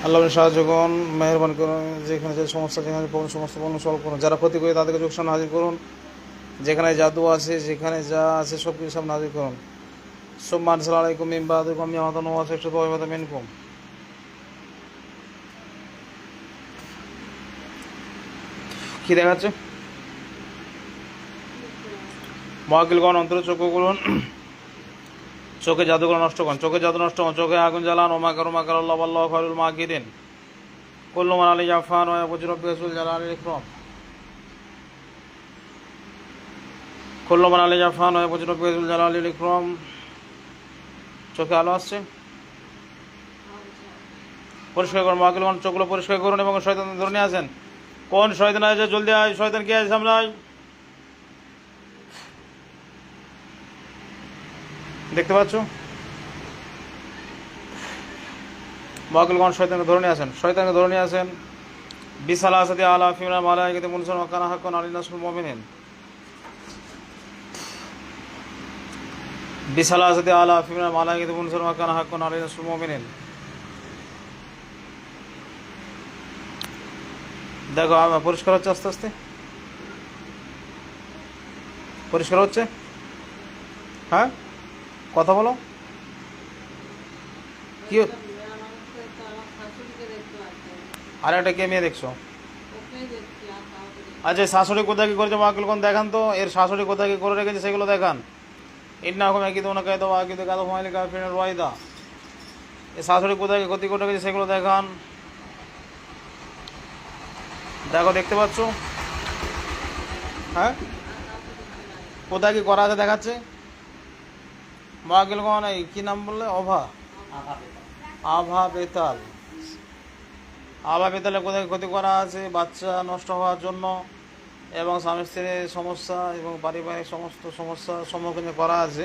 আল্লাহ সাহায্য করুন, মেহরবানি করুন। যেখানে যে সমস্যা, যেখানে সমস্ত পণ্য সলভ করুন। যারা ক্ষতি করে তাদেরকে চোখ সামনে হাজির করুন। যেখানে জাদু আছে, যেখানে যা আছে সব কিছু সামনে হাজির করুন। সুবহান আলাইকুম মিম্বাদুকুম ইয়ামাতান ওয়া সাকশাতু ওয়া মিনকুম। কি দেখাচ্ছে? মহাকিলগণ অন্তর চক্ষু করুন, চোখে জাদুগুলো নষ্ট করুন, চোখে জাদু নষ্ট করুন, চোখে আগুন জ্বালান। ওমাকার ওমাকার আল্লাহ আল্লাহ খায়রুল মাকিরিন। কুল্লু মান আলী জাফান ওয়া ইয়াবুজু রাব্বিকুল জালালিল ইকরাম। কুল্লু মান আলী জাফান ওয়া ইয়াবুজু রাব্বিকুল জালালিল ইকরাম। চোখে আলো আসছে, পরিষ্কার করুন। মহাকিলগণ চোখগুলো পরিষ্কার করুন এবং শয়তান ধরে নিয়ে আসেন। কোন শয়তান আছে? জলদি আয়, শয়তান কে আছে সামনে আয়। দেখতে পাচ্ছ? মহাকিলগণ শয়তানকে ধরে নিয়ে আসেন, শয়তানকে ধরে নিয়ে আসেন। বিসালাসাতি আলা ফিমিনাল মালাইকাতি মুনসান ওয়া কানা হাক্কান আলাইনা নাসরুল মুমিনিন। বিসালাসাতি আলা ফিমিনাল মালাইকাতি মুনসান ওয়া কানা হাক্কান আলাইনা নাসরুল মুমিনিন। দেখো পরিষ্কার হচ্ছে, আস্তে আস্তে পরিষ্কার হচ্ছে। হ্যাঁ, কথা বলো। কি আর একটা কে মেয়ে দেখছো? আচ্ছা, শাশুড়ি কোথায় কি করেছে মহাকিলগণ দেখান তো। এর শাশুড়ি কোথায় কি করে রেখেছে সেগুলো দেখান। ইন্নাকুম ইয়াকিদুনা কায়দা ওয়া আকিদু কায়দা ফামালিল কাফিরিন ওয়াইদা। এর শাশুড়ি কোথায় কি ক্ষতি করে রেখেছে সেগুলো দেখান। দেখো, দেখতে পাচ্ছ? হ্যাঁ, কোথায় কি করা আছে দেখাচ্ছে। মহাকিলগণ এই কি নাম বললে? আভা বেতাল। আভা বেতালে কোথায় ক্ষতি করা আছে? বাচ্চা নষ্ট হওয়ার জন্য এবং স্বামী স্ত্রীর সমস্যা এবং পারিবারিক সমস্ত সমস্যার সম্মুখীন করা আছে।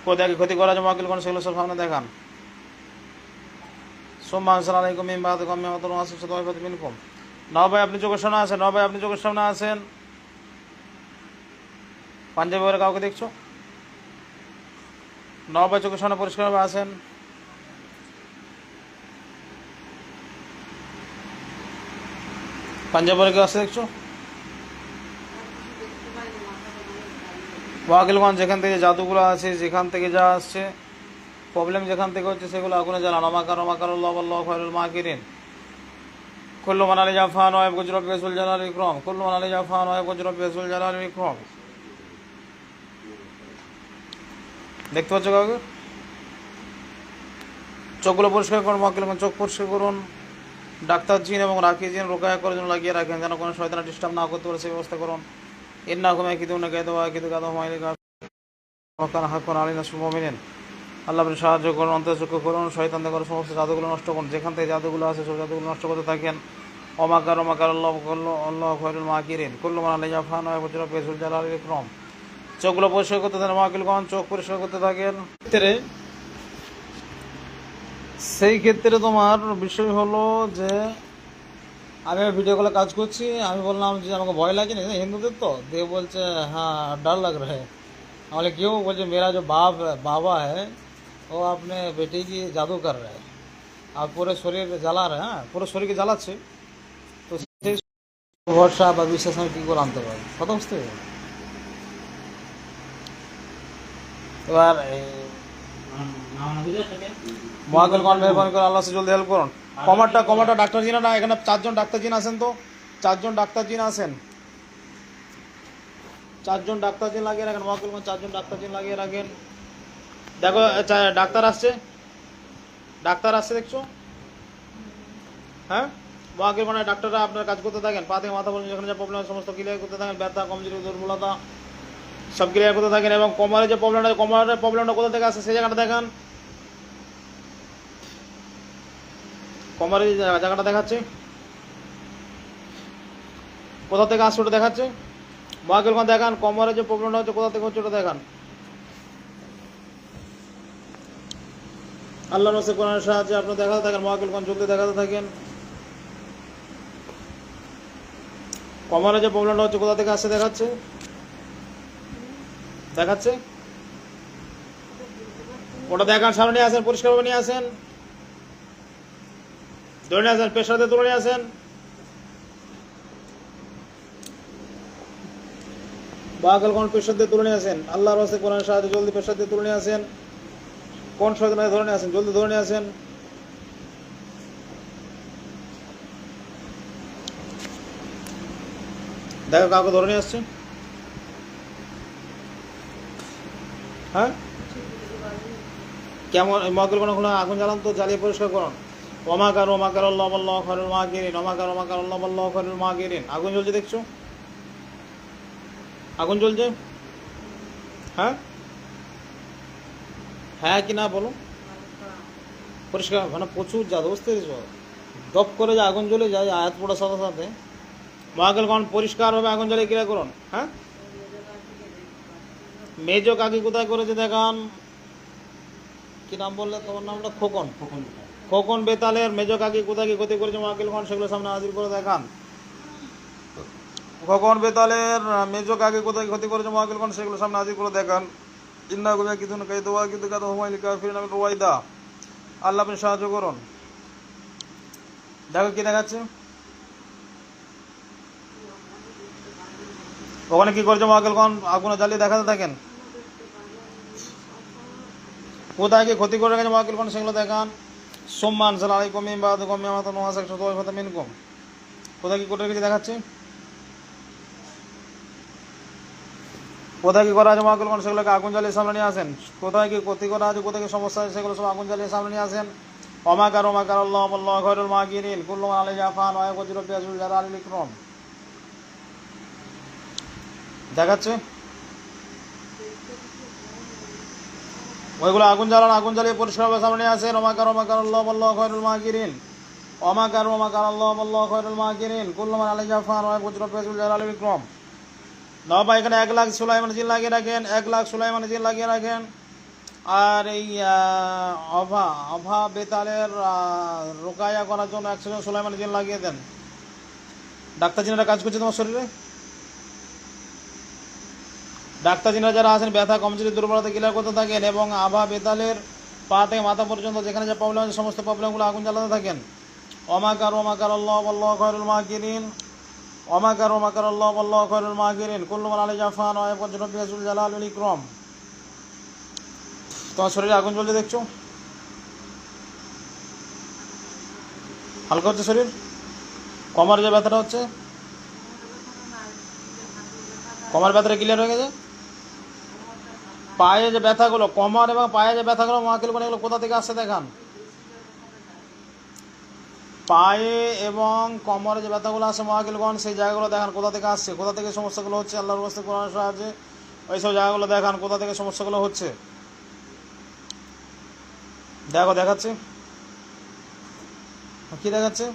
কোথায় কি ক্ষতি করা আছে মহাকিলগণ সেগুলো সব সামনে দেখান। সুবহান আলাইকুম মিম্বাদুকুম ইয়ামাতান ওয়া সাকশাতু ওয়া মিনকুম। নাও ভাই, আপনি চোখের সামনে আসেন। নাও ভাই, আপনি চোখের সামনে আসেন। পাঞ্জাবি পরে কাউকে দেখছো? নাও ভাই, চোখের সামনে পরিষ্কারভাবে আসেন। পাঞ্জাবি পরে কেউ আসছে দেখছো? মহাকিলগণ যেখান থেকে জাদুগুলো আছে, যেখান থেকে যা আসছে, প্রবলেম যেখান থেকে হচ্ছে সেগুলো আগুনে জ্বালান। ওমাকার ওমাকার আল্লাহ আল্লাহু খায়রুল মাকিরিন। কুল্লু মান আলী জাফান ওয়া ইয়াবুজু রাব্বিকুল জালালিল ইকরাম। কুল্লু মান আলী জাফান ওয়া ইয়াবুজু রাব্বিকুল জালালিল ইকরাম। দেখতে পাচ্ছ কাউকে? চোখগুলো পরিষ্কার করুন মহাকিলগণ, চোখ পরিষ্কার করুন। ডাক্তার জিন এবং রাখি জিন রোকায়া করার জন্য লাগিয়ে রাখেন, যেন কোনো শয়তান ডিস্টার্ব না করতে পারে সেই ব্যবস্থা করুন। ইন্নাকুম ইয়াকিদুনা কায়দা ওয়া আকিদু কায়দা ফামালিল কাফিরিন ওয়া কানা হাক্কান আলাইনা নাসরুল মুমিনিন। আল্লাহ আপনি সাহায্য করুন, অন্তর্চক্ষু করুন, শয়তান থেকে সমস্ত জাদুগুলো নষ্ট করুন। যেখান থেকে জাদুগুলো আছে সব জাদুগুলো নষ্ট করতে থাকেন। ওমাকার ওমাকার আল্লাহু খায়রুল মাকিরিন। কুল্লু মান আলী জাফান ওয়া ইয়াবুজু রাব্বিকুল জালালিল ইকরাম। চোখগুলো পরিষ্কার করতে থাকেন মহাকিলগণ, চোখ পরিষ্কার করতে থাকেন। সেই ক্ষেত্রে তোমার বিষয় হলো যে আমি ভিডিও কলে কাজ করছি, আমি বললাম যে আমাকে ভয় লাগে না, হিন্দুদের তো দিয়ে বলছে হ্যাঁ डर लग रहा है। हमने क्यों? बोलते मेरा जो बाबा है वो अपने बेटे की जादू कर रहा है और पूरे शरीर জ্বালা रहा है। হ্যাঁ, পুরো শরীরকে জ্বালাচ্ছে। তো সেই ভরসা বা বিশ্বাস আমি কী করে আনতে পারি? কথা বুঝতে হবে। এবার মহাকিলগণ মেহরবানি করে আল্লাহ জলদি হেল্প করুন। কমারটা ডাক্তার জিনা না, এখানে 4 জন ডাক্তার জিন আছেন তো, 4 জন ডাক্তার জিন আছেন। 4 জন ডাক্তার জিন লাগিয়ে রাখেন মহাকিলগণ, 4 জন ডাক্তার জিন লাগিয়ে রাখেন। দেখো ডাক্তার আসছে, ডাক্তার আসছে দেখছো? হ্যাঁ, মহাকিলগণ ডাক্তাররা আপনার কাজ করতে থাকেন। পা থেকে মাথা পর্যন্ত যেখানে যা প্রবলেম সমস্ত ক্লিয়ার করতে থাকেন। ব্যথা, কমজোরি, দুর্বলতা সব ক্লিয়ার করতে থাকেন। এবং কোমরের যে প্রবলেমটা, কোমরের প্রবলেমটা কোথা থেকে আসছে সেই জায়গাটা দেখান। কোমরের যে জায়গাটা দেখাচ্ছে কোথা থেকে আসছে ওটা দেখাচ্ছে। মহাকিলগণ দেখান কোমরের যে প্রবলেমটা হচ্ছে কোথা থেকে হচ্ছে ওটা দেখান। আল্লাহ নসে কোরআনের সাহায্যে আপনি দেখাতে থাকেন মহাকিলগণ, জলদি দেখাতে থাকেন। কোমরের যে প্রবলেমটা হচ্ছে কোথা থেকে আসছে দেখাচ্ছে, দেখাচ্ছে ওটা দেখান, সামনে নিয়ে আসেন, পরিষ্কারভাবে নিয়ে আসেন, ধরে নিয়ে আসেন, পেশাতে তুলে নিয়ে আসেন। বাগাল কোন পেশাতে তুলে নিয়ে আসেন, আল্লাহর রাস্তে কোরআনের সাহায্যে জলদি পেশাতে তুলে নিয়ে আসেন। কোন শয়তানকে ধরে নিয়ে আসেন, জলদি ধরে নিয়ে আসেন। দেখো কাউকে ধরে নিয়ে আসছে। হ্যাঁ, কেমন মক্কেল কোন খোলা, আগুন জ্বালান তো, জ্বালিয়ে পরিষ্কার করুন। ওমাকার ওমাকার আল্লাহ আল্লাহ খয়রুল মাকিরিন, ওমাকার ওমাকার আল্লাহ আল্লাহ খয়রুল মাকিরিন। আগুন জ্বলছে দেখছো, আগুন জ্বলছে। হ্যাঁ হ্যাঁ কি না বলো, পরিষ্কার মানে প্রচুর জাদু, বুঝতে পেরেছো? দপ করে যে আগুন জ্বলে যায়, আয়াত পড়ার সাথে সাথে মহাকাল কোন পরিষ্কার হবে, আগুন জ্বালিয়ে ক্রিয়া করুন। হ্যাঁ, মেজো কাকি কোথায় করেছে দেখান। কি নাম বললে তোমার নামটা? খোকন। খোকন বেতালের মেজো কাকি কোথায় কি ক্ষতি করেছে মহাকিল খান, সেগুলো সামনে হাজির করে দেখান। খোকন বেতালের মেজো কাকি কোথায় ক্ষতি করেছে মহাকিল খান, সেগুলো সামনে হাজির করে দেখান। ইন্না গুমিয়া কিছু না কাই দোয়া কিন্তু কাদা হুমাইল কাফির নামে রওয়াইদা। আল্লাহ আপনি সাহায্য করুন। দেখো কি দেখাচ্ছে ওখানে, কি করছে মহাকিল খান? আগুনে জ্বালিয়ে দেখাতে থাকেন। কোথায় কি ক্ষতি করে গেছে মহাকিল খান, সেগুলো দেখান। সম্মান সালাই কমি বা কমি আমার তো নোয়াশ 110 মিনকম। কোথায় কি করে রেখেছে দেখাচ্ছে। কোথায় কি করা আছে মহাকিল খান, সেগুলোকে আগুন জ্বালিয়ে সামনে নিয়ে আসেন। কোথায় কি ক্ষতি করা আছে, কোথায় কি সমস্যা আছে, সেগুলো সব আগুন জ্বালিয়ে সামনে নিয়ে আসেন। ওমাকার ওমাকার আল্লাহ আল্লাহ খয়রুল মাকিরিন কুল্লু মান আলাইহি ফান ওয়া ইয়াকুজুল বিয়াজুল জালালিল ইকরাম। দেখাচ্ছে ওইগুলো আগুন জ্বালান, আগুন জ্বালিয়ে পরিষ্কারভাবে সামনে নিয়ে আসেন। ওমাকার ওমাকার আল্লাহ আল্লাহ খয়রুল মাকিরিন, ওমাকার ওমাকার আল্লাহ আল্লাহ খয়রুল মাকিরিন কুল্লু মান আলাইহি ফান ওয়া ইয়াকুজুল বিয়াজুল জালালিল ইকরাম। নবা এখানে 1 লাখ সুলাইমান জিন লাগিয়ে রাখেন, 1 লাখ সুলাইমান জিন লাগিয়ে রাখেন। আর এই অভা বেতালের রোকায়া করার জন্য 100 জন সুলাইমান জিন লাগিয়ে দেন। ডাক্তার জিনেরা কাজ করছে তোমার শরীরে। ডাক্তার জিনেরা যারা আছেন ব্যথা কমজোরি দুর্বলতা ক্লিয়ার করতে থাকেন, এবং আভা বেতালের পা থেকে মাথা পর্যন্ত যেখানে যে প্রবলেম আছে সমস্ত প্রবলেমগুলো আগুন জ্বালাতে থাকেন। ওমাকার ওমাকার আল্লাহ আল্লাহ খয়রুল মাকিরিন, ওমাকার ওমাকার আল্লাহ আল্লাহ খয়রুল মাকিরিন কুল্লু মান আলাইহি ফান ওয়া ইয়াকুজুল বিয়াজুল জালালিল ইকরাম। তোমার শরীরে আগুন জ্বলতে দেখছো, হালকা হচ্ছে শরীর। কোমরে যে ব্যথাটা হচ্ছে, কোমর ব্যথাটা ক্লিয়ার হয়ে গেছে। পায়ে যে ব্যথাগুলো, কোমর এবং পায়ে যে ব্যথাগুলো মহাকিল কোন, এগুলো কোথা থেকে আসছে দেখান। পায়ে এবং কোমরে যে ব্যথাগুলো আসছে মহাকিলগণ, সেই জায়গাগুলো দেখান কোথা থেকে আসছে, কোথা থেকে সমস্যাগুলো হচ্ছে। আল্লাহর রাস্তায় কোরআনের সাহায্যে ওইসব জায়গাগুলো দেখান কোথা থেকে সমস্যাগুলো হচ্ছে। দেখো দেখাচ্ছে কি দেখাচ্ছে,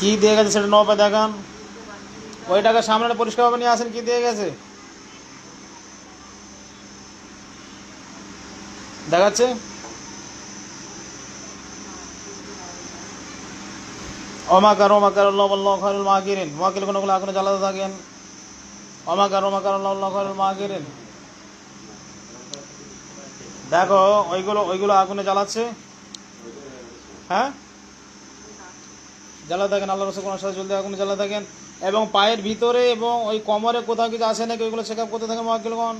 কি দিয়ে গেছে সেটা নবা দেখান। ওইটাকে সামনে পরিষ্কারভাবে নিয়ে আসেন, কি দিয়ে গেছে দেখাচ্ছে। ওমাকার ওমাকার আল্লাহ আল্লাহ খয়রুল মাকিরিন, ওয়াকিল কোনগুলো আগুনে জ্বালাতে থাকেন। ওমাকার ওমাকার আল্লাহ আল্লাহ খয়রুল মাকিরিন। দেখো ওইগুলো আগুনে জ্বালাচ্ছে। হ্যাঁ, জ্বালা থাকেন, আল্লাহ রাসূল কোরআনের সাথে জলদি আগুনে জ্বালা থাকেন। এবং পায়ের ভিতরে এবং ওই কোমরে কোথাও কিছু আসে নাকি ওইগুলো চেক আপ করতে থাকেন মহাকিলগণ।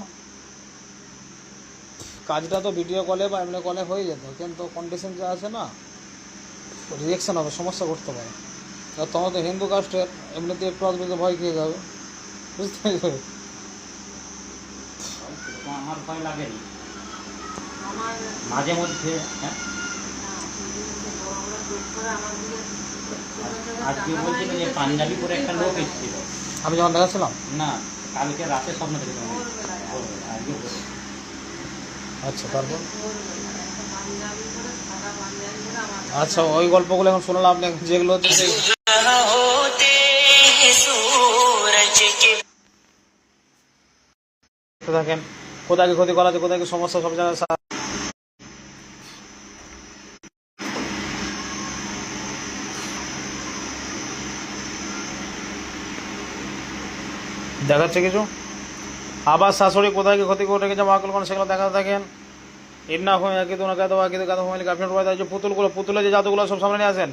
কাজটা তো ভিডিও কলে বা এমনি কলে হয়ে যেত, কিন্তু কন্ডিশন যা আছে না, রিয়াকশান হবে, সমস্যা ঘটতে পারে। আর তোমার তো হিন্দু কাস্টের, এমনিতে একটু আসবে ভয় খেয়ে যাবে, বুঝতে পেরেছো? আমার ভয় লাগেনি মাঝে মধ্যে। আজকে বলছিল যে পাঞ্জাবি করে একটা লোক এসেছিল, আমি যখন দেখাচ্ছিলাম না কালকে রাতে স্বপ্ন দেখেছিলাম। আচ্ছা, তারপর আচ্ছা ওই গল্পগুলো এখন শুনলাম আপনি, যেগুলো হচ্ছে থাকেন কোথায় ক্ষতি করা আছে, কোথায় সমস্যা, সব জায়গায় দেখাচ্ছে কিছু। আবার শাশুড়ি কোথায় কি ক্ষতি করে রেখেছে মহাকাল কোন সেগুলো দেখাতে থাকেন। ইন্না হয়ে কিন্তু না কাদো কিন্তু কাদো হয়ে আপনার রয়েছে যে পুতুলগুলো, পুতুলের যে জাদুগুলো সব সামনে নিয়ে আসেন।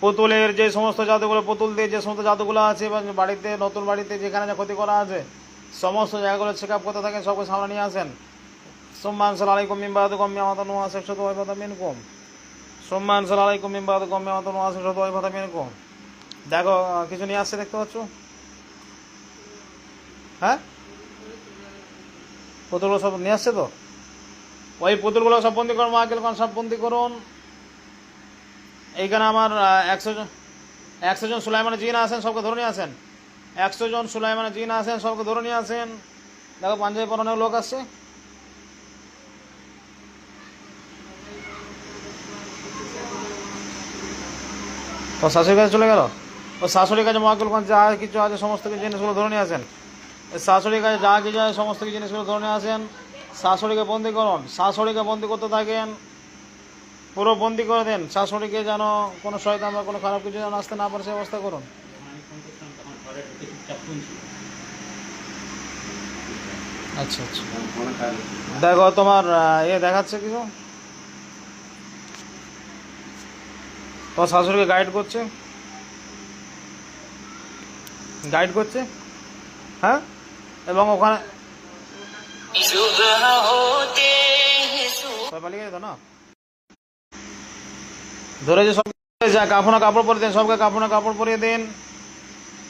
পুতুলের যে সমস্ত জাদুগুলো, পুতুল দিয়ে যে সমস্ত জাদুগুলো আছে বা বাড়িতে, নতুন বাড়িতে যেখানে যা ক্ষতি করা আছে সমস্ত জায়গাগুলো চেক আপ করতে থাকেন, সবকে সামনে নিয়ে আসেন। সম্মান সালাইকুম মিম্বাদ কম আমাদের নোয়া একশো তো কথা মিন কম। সম্মান সালাইকুম মিম্বাদ কম আমাদের নোয়া একশো তো কথা মিন কম। দেখো কিছু নিয়ে আসছে দেখতে পাচ্ছ? হ্যাঁ, পুতুলগুলো সব নিয়ে আসছে তো, ওই পুতুলগুলো সব বন্দি করুন, মহাকেল কোন সব বন্দি করুন। এইখানে আমার 100 জন সুলাইমানের জিন আসেন, সবকে ধরে নিয়ে আসেন। 100 জন সুলাইমানের জিন আসেন, সবকে ধরে নিয়ে আসেন। দেখো পাঞ্জাবি পর অনেক লোক আসছে। তো শাশুড়ির কাছে চলে গেল। ও শাশুড়ির কাছে মহাকুলগঞ্জ যা কিছু আছে সমস্ত কিছু জিনিসগুলো ধরে নিয়ে আসেন। শাশুড়ির কাছে যা কিছু আছে সমস্ত কিছু জিনিসগুলো ধরে নিয়ে আসেন। শাশুড়িকে বন্দি করুন, শাশুড়িকে বন্দি করতে থাকেন, পুরো বন্দি করে দেন। শাশুড়িকে যেন কোনো শয়তান বা কোনো খারাপ কিছু যেন আসতে না পারে সে ব্যবস্থা করুন। তখন ঘরে ঢুকে চুপচাপ শুনছি। আচ্ছা আচ্ছা, দেখো তোমার দেখাচ্ছে কিছু, তোমার শাশুড়িকে গাইড করছে, হ্যাঁ, এবং ওখানে পালিয়ে যেত না, ধরে যে সব যা কাফনে কাপড় পরিয়ে দেন, সবকে কাফনে কাপড় পরিয়ে দিন।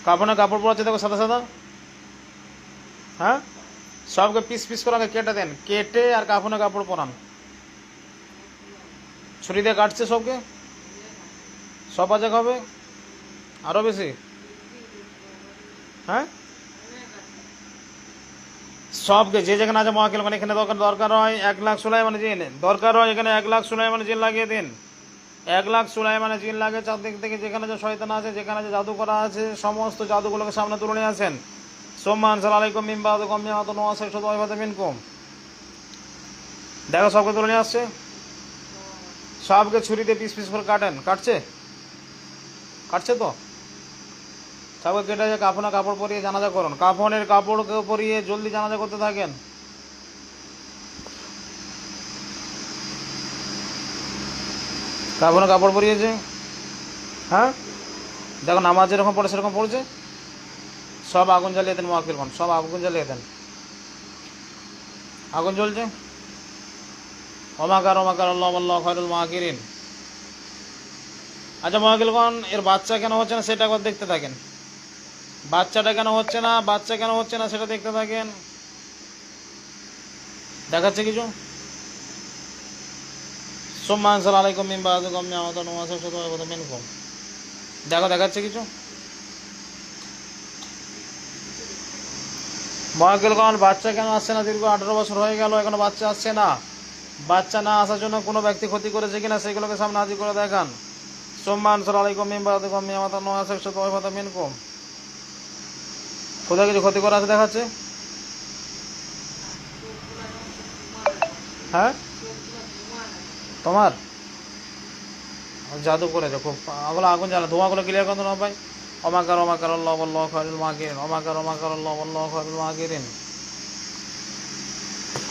কাফনে কাপড় পরাচ্ছে দেখো সাদা সাদা, হ্যাঁ, সবকে পিস পিস করে আগে কেটে দেন, কেটে আর কাফনে কাপড় পরান। ছুরি দিয়ে কাটছে সবকে, সব বাজাক হবে আরো বেশি, হ্যাঁ, সবকে যে যেখানে আছে মহাকেল মানে এখানে দরকার হয় 1 লাখ সুলাইমান জিন দরকার হয়, এখানে 1 লাখ সুলাইমান জিন লাগিয়ে দিন। 1 লাখ সুলাইমান জিন লাগে চারদিক থেকে, যেখানে যে শয়তান আছে, যেখানে যে জাদু করা আছে সমস্ত জাদুগুলোকে সামনে তুলে নিয়ে আসেন। সম্মান সালাইকুম মিম্বাদ কম মিয়াত নোয়াসে শুধু ওইভাবে মিনকুম। দেখো সবকে তুলে নিয়ে আসছে, সবকে ছুরিতে পিস পিস করে কাটছে তো, সবকে কেটে যে কাফনে কাপড় পরিয়ে জানাজা করুন। কাফনের কাপড় পরিয়ে জলদি জানাজা করতে থাকেন। কাফনে কাপড় পরিয়েছে, হ্যাঁ, দেখো নামাজ যেরকম পড়ে সেরকম পড়ছে। সব আগুন জ্বালিয়ে দেন মহাকিল খান, সব আগুন জ্বালিয়ে দেন, আগুন জ্বলছে। ওমাকার আল্লাহ আল্লাহ খয়রুল মাকিরিন। আচ্ছা মহাকিল খান, এর বাচ্চা কেন হচ্ছে না সেটা একবার দেখতে থাকেন। বাচ্চা কেন হচ্ছে না সেটা দেখতে থাকেন। দেখাচ্ছে কিছু। সম্মান সালাইকুম মিম্বাদ কম আমাদের নোয়াসে শুধু মিনকুম। দেখো দেখাচ্ছে কিছু। মহাকিল খান, বাচ্চা কেন আসছে না? দীর্ঘ 18 বছর হয়ে গেল, এখনো বাচ্চা আসছে না। বাচ্চা না আসার জন্য কোনো ব্যক্তি ক্ষতি করেছে কিনা সেগুলোকে সামনে হাজির করে দেখান। সম্মান সালাইকুম মিম্বাদ কম আমাদের নোয়াসে শুধু মিনকুম। কোথায় কিছু ক্ষতি করা আছে দেখাচ্ছে, হ্যাঁ, তোমার জাদু করেছে খুব, ওগুলো আগুন জ্বালা, ধোঁয়াগুলো ক্লিয়ার করতে না পাই। অমাকার আল্লাহ আল্লাহ খয়রুল মাকিরিন। অমাকার আল্লাহ আল্লাহ খয়রুল মাকিরিন।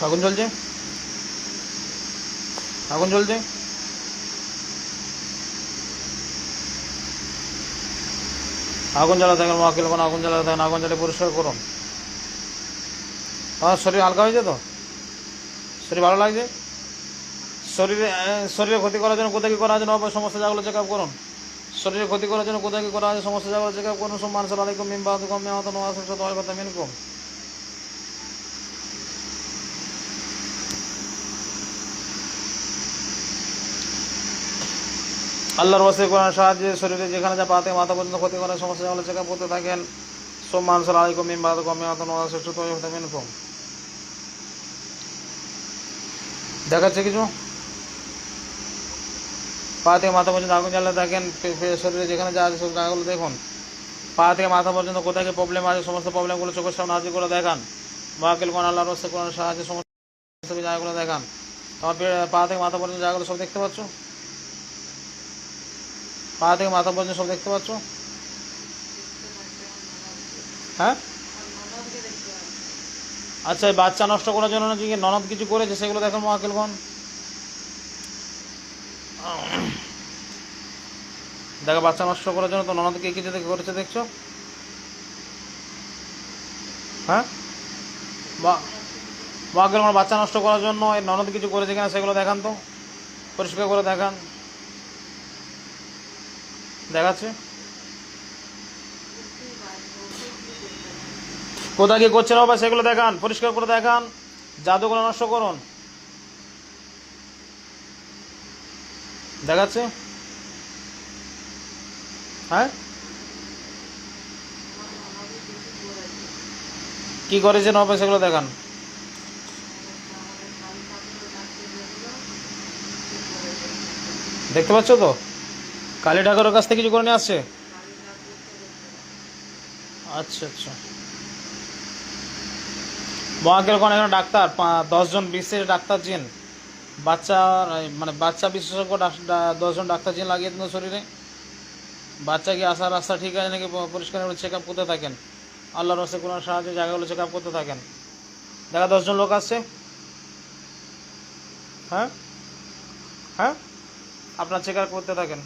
আগুন জ্বলছে, আগুন জ্বলছে। আগুন জ্বালা থাকেন মহাকিল কোন, আগুন জ্বালা থাকেন, আগুন জ্বালিয়ে পরিষ্কার করুন। আমার শরীর হালকা হয়েছে তো, শরীর ভালো লাগছে। শরীরে ক্ষতি করার জন্য কোথায় কি করা আছে সমস্ত জায়গাগুলো চেক আপ করুন। শরীরে ক্ষতি করার জন্য কোথায় কি করা আছে সমস্ত জায়গাগুলো চেক আপ করুন। সম্মান সালাইকুম মিম্বাদ কম মিয়াত নোয়াসে শুধু ওইভাবে মিনকুম। আল্লাহর ওয়াসি কোরআনের সাহায্যে শরীরে যেখানে যা পাতে মাথা পর্যন্ত ক্ষতি করার সমস্ত জায়গাগুলো চেক আপ করতে থাকেন। সম্মান সালাইকুম মিম্বাদ কম মিয়াত নোয়াসে শুধু ওইভাবে মিনকুম। দেখাচ্ছে কিছু। পা থেকে মাথা পর্যন্ত আগুন জ্বালাতে থাকেন, শরীরে যেখানে যা আছে সব জায়গাগুলো দেখুন। পা থেকে মাথা পর্যন্ত কোথায় কি প্রবলেম আছে সমস্ত প্রবলেমগুলো চোখের সামনে হাজির করে দেখান। মহাকিল কোন আল্লাহর ওয়াসি কোরআনের সাহায্যে সমস্ত জায়গাগুলো দেখান। তোমার পা থেকে মাথা পর্যন্ত জায়গাগুলো সব দেখতে পাচ্ছ, পা থেকে মাথা পর্যন্ত সব দেখতে পাচ্ছ, হ্যাঁ, আচ্ছা, এই বাচ্চা নষ্ট করার জন্য নাকি ননদ কিছু করেছে, সেগুলো দেখেন মোয়াক্কেলগণ। দেখো, বাচ্চা নষ্ট করার জন্য তো ননদ কে কিছু করেছে দেখছো? হ্যাঁ, মোয়াক্কেলগণ, বাচ্চা নষ্ট করার জন্য এই ননদ কিছু করেছে কিনা সেগুলো দেখান তো, পরিষ্কার করে দেখান। দেখাচ্ছে কোথায় কি করছে না, সেগুলো দেখান, পরিষ্কার করে দেখান। জাদুগুলো নষ্ট করুন, দেখাচ্ছে। হ্যাঁ, কি করেছেন হবে সেগুলো দেখান। দেখতে পাচ্ছ তো, কালী ঠাকুরের কাছ থেকে কিছু করে নিয়ে আসছে। আচ্ছা আচ্ছা, মোয়াক্কেলগণ, এখানে ডাক্তার 10 জন বিশেষ ডাক্তার জিন, বাচ্চা মানে বাচ্চা বিশেষজ্ঞ 10 জন ডাক্তার জিন লাগিয়ে দিন শরীরে। বাচ্চা কি আসার রাস্তা ঠিক আছে নাকি পরিষ্কার করে চেক আপ করতে থাকেন। আল্লাহর রাস্তায় কোনো সাহায্যে জায়গাগুলো চেক আপ করতে থাকেন। দেখা 10 জন লোক আসছে। হ্যাঁ হ্যাঁ, আপনার চেক আপ করতে থাকেন।